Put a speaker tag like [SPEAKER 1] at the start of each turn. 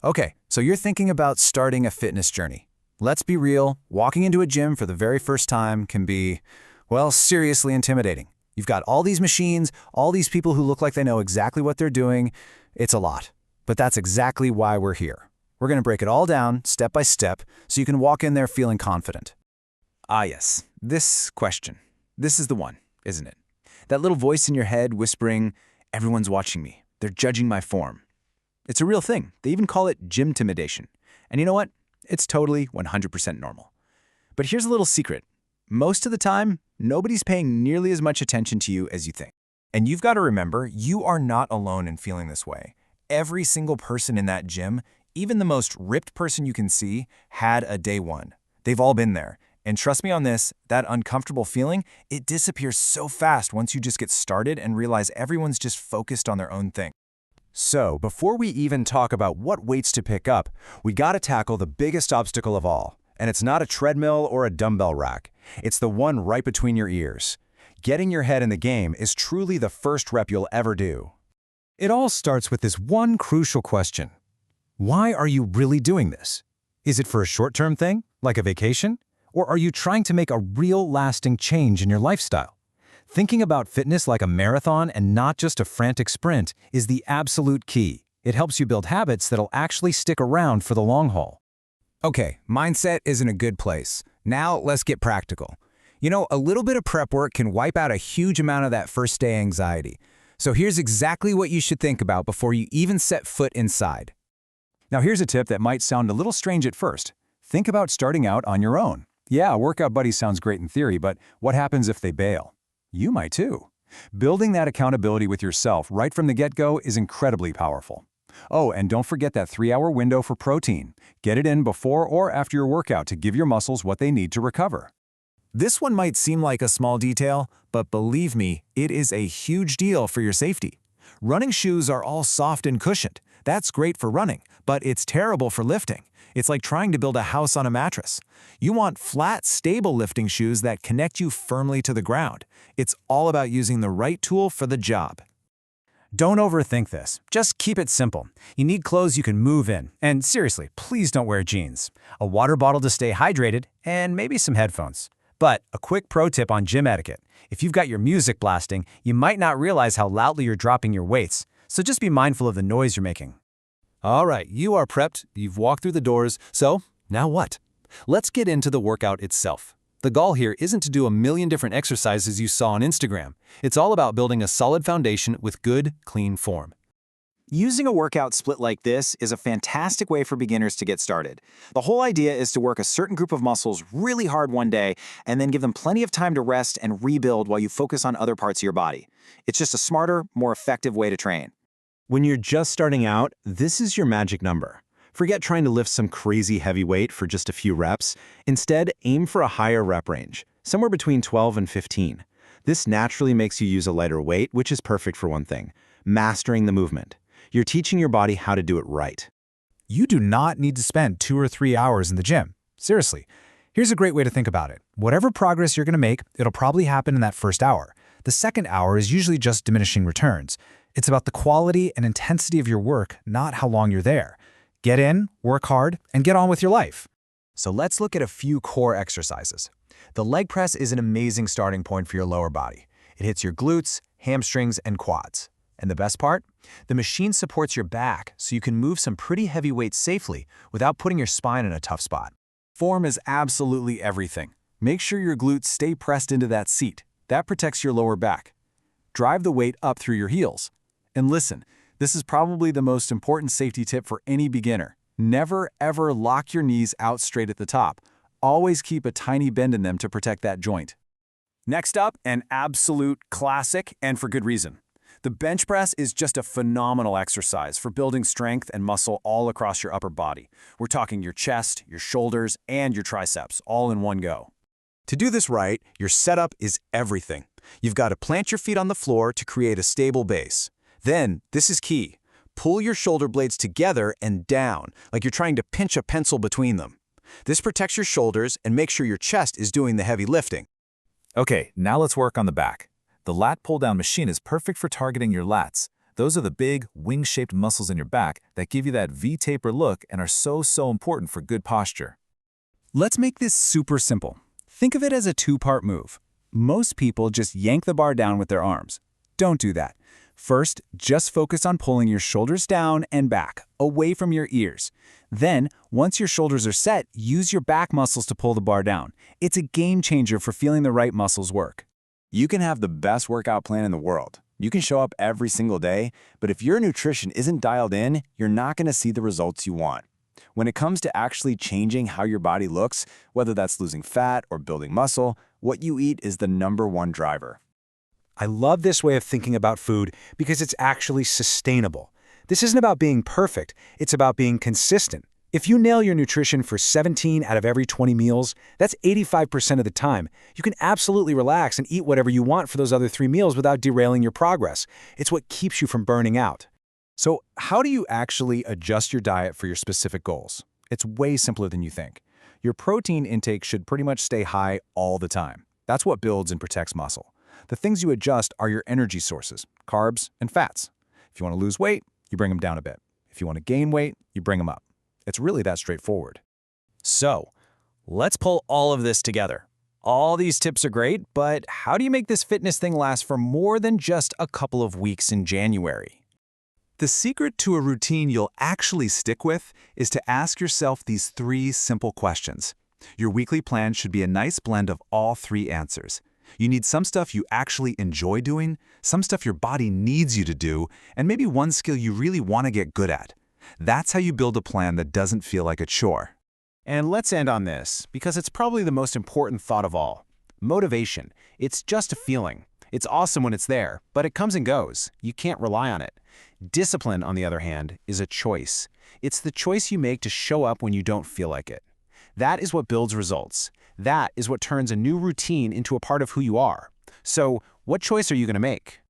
[SPEAKER 1] Okay, so you're thinking about starting a fitness journey. Let's be real, walking into a gym for the very first time can be, well, seriously intimidating. You've got all these machines, all these people who look like they know exactly what they're doing. It's a lot. But that's exactly why we're here. We're going to break it all down, step by step, so you can walk in there feeling confident. Ah yes, this question. This is the one, isn't it? That little voice in your head whispering, everyone's watching me. They're judging my form. It's a real thing. They even call it gym intimidation. And you know what? It's totally 100% normal. But here's a little secret. Most of the time, nobody's paying nearly as much attention to you as you think. And you've got to remember, you are not alone in feeling this way. Every single person in that gym, even the most ripped person you can see, had a day one. They've all been there. And trust me on this, that uncomfortable feeling, it disappears so fast once you just get started and realize everyone's just focused on their own thing. So, before we even talk about what weights to pick up, we gotta tackle the biggest obstacle of all. And it's not a treadmill or a dumbbell rack. It's the one right between your ears. Getting your head in the game is truly the first rep you'll ever do. It all starts with this one crucial question. Why are you really doing this? Is it for a short-term thing, like a vacation? Or are you trying to make a real lasting change in your lifestyle? Thinking about fitness like a marathon and not just a frantic sprint is the absolute key. It helps you build habits that'll actually stick around for the long haul. Okay, mindset is in a good place. Now let's get practical. You know, a little bit of prep work can wipe out a huge amount of that first day anxiety. So here's exactly what you should think about before you even set foot inside. Now here's a tip that might sound a little strange at first. Think about starting out on your own. Yeah, a workout buddy sounds great in theory, but what happens if they bail? You might too. Building that accountability with yourself right from the get-go is incredibly powerful. Oh, and don't forget that 3-hour window for protein. Get it in before or after your workout to give your muscles what they need to recover. This one might seem like a small detail, but believe me, it is a huge deal for your safety. Running shoes are all soft and cushioned. That's great for running, but it's terrible for lifting. It's like trying to build a house on a mattress. You want flat, stable lifting shoes that connect you firmly to the ground. It's all about using the right tool for the job. Don't overthink this. Just keep it simple. You need clothes you can move in. And seriously, please don't wear jeans. A water bottle to stay hydrated, and maybe some headphones. But a quick pro tip on gym etiquette. If you've got your music blasting, you might not realize how loudly you're dropping your weights. So just be mindful of the noise you're making. All right, you are prepped, you've walked through the doors, so now what? Let's get into the workout itself. The goal here isn't to do a million different exercises you saw on Instagram. It's all about building a solid foundation with good, clean form. Using a workout split like this is a fantastic way for beginners to get started. The whole idea is to work a certain group of muscles really hard one day and then give them plenty of time to rest and rebuild while you focus on other parts of your body. It's just a smarter, more effective way to train.
[SPEAKER 2] When you're just starting out, this is your magic number. Forget trying to lift some crazy heavy weight for just a few reps. Instead, aim for a higher rep range, somewhere between 12 and 15. This naturally makes you use a lighter weight, which is perfect for one thing: mastering the movement. You're teaching your body how to do it right.
[SPEAKER 1] You do not need to spend 2 or 3 hours in the gym. Seriously. Here's a great way to think about it. Whatever progress you're going to make, it'll probably happen in that first hour. The second hour is usually just diminishing returns. It's about the quality and intensity of your work, not how long you're there. Get in, work hard, and get on with your life. So let's look at a few core exercises. The leg press is an amazing starting point for your lower body. It hits your glutes, hamstrings, and quads. And the best part? The machine supports your back so you can move some pretty heavy weights safely without putting your spine in a tough spot. Form is absolutely everything. Make sure your glutes stay pressed into that seat. That protects your lower back. Drive the weight up through your heels. And listen, this is probably the most important safety tip for any beginner. Never, ever lock your knees out straight at the top. Always keep a tiny bend in them to protect that joint. Next up, an absolute classic, and for good reason. The bench press is just a phenomenal exercise for building strength and muscle all across your upper body. We're talking your chest, your shoulders, and your triceps, all in one go. To do this right, your setup is everything. You've got to plant your feet on the floor to create a stable base. Then, this is key. Pull your shoulder blades together and down, like you're trying to pinch a pencil between them. This protects your shoulders and makes sure your chest is doing the heavy lifting. Okay, now let's work on the back. The lat pull-down machine is perfect for targeting your lats.
[SPEAKER 3] Those are the big, wing-shaped muscles in your back that give you that V-taper look and are so important for good posture.
[SPEAKER 1] Let's make this super simple. Think of it as a two-part move. Most people just yank the bar down with their arms. Don't do that. First, just focus on pulling your shoulders down and back, away from your ears. Then, once your shoulders are set, use your back muscles to pull the bar down. It's a game changer for feeling the right muscles work.
[SPEAKER 4] You can have the best workout plan in the world. You can show up every single day, but if your nutrition isn't dialed in, you're not going to see the results you want. When it comes to actually changing how your body looks, whether that's losing fat or building muscle, what you eat is the #1 driver.
[SPEAKER 2] I love this way of thinking about food because it's actually sustainable. This isn't about being perfect, it's about being consistent. If you nail your nutrition for 17 out of every 20 meals, that's 85% of the time. You can absolutely relax and eat whatever you want for those other 3 meals without derailing your progress. It's what keeps you from burning out.
[SPEAKER 1] So, how do you actually adjust your diet for your specific goals? It's way simpler than you think. Your protein intake should pretty much stay high all the time. That's what builds and protects muscle. The things you adjust are your energy sources, carbs and fats. If you want to lose weight, you bring them down a bit. If you want to gain weight, you bring them up. It's really that straightforward. So, let's pull all of this together. All these tips are great, but how do you make this fitness thing last for more than just a couple of weeks in January?
[SPEAKER 5] The secret to a routine you'll actually stick with is to ask yourself these 3 simple questions. Your weekly plan should be a nice blend of all 3 answers. You need some stuff you actually enjoy doing, some stuff your body needs you to do, and maybe one skill you really want to get good at. That's how you build a plan that doesn't feel like a chore.
[SPEAKER 1] And let's end on this, because it's probably the most important thought of all. Motivation. It's just a feeling. It's awesome when it's there, but it comes and goes. You can't rely on it. Discipline, on the other hand, is a choice. It's the choice you make to show up when you don't feel like it. That is what builds results. That is what turns a new routine into a part of who you are. So, what choice are you going to make?